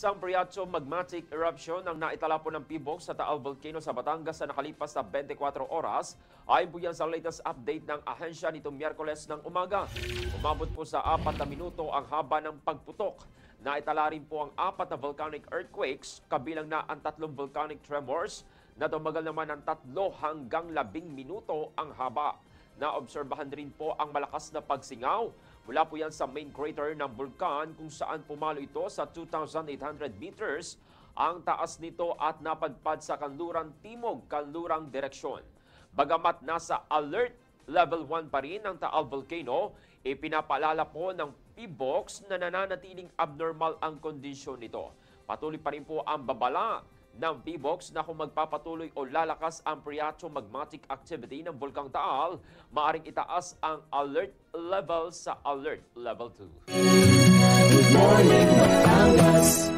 Isang Priacho magmatic eruption ang naitala po ng PBOX sa Taal Volcano sa Batangas sa nakalipas na 24 oras. Ayon po yan sa latest update ng ahensya nitong Miyerkules ng umaga. Umabot po sa 4 na minuto ang haba ng pagputok. Naitala rin po ang 4 na volcanic earthquakes, kabilang na ang 3 volcanic tremors na tumagal naman ng 3 hanggang 10 minuto ang haba. Naobserbahan rin po ang malakas na pagsingaw. Mula po yan sa main crater ng bulkan kung saan pumalo ito sa 2,800 meters ang taas nito at napadpad sa kanlurang timog, kanlurang direksyon. Bagamat nasa alert level 1 pa rin ang Taal Volcano, ipinapaalala po ng PBOX na nananatiling abnormal ang kondisyon nito. Patuloy pa rin po ang babala ng PBOX na kung magpapatuloy o lalakas ang Priacho magmatic activity ng Bulkang Taal, maaring itaas ang alert level sa alert level 2. Good morning, Batangas.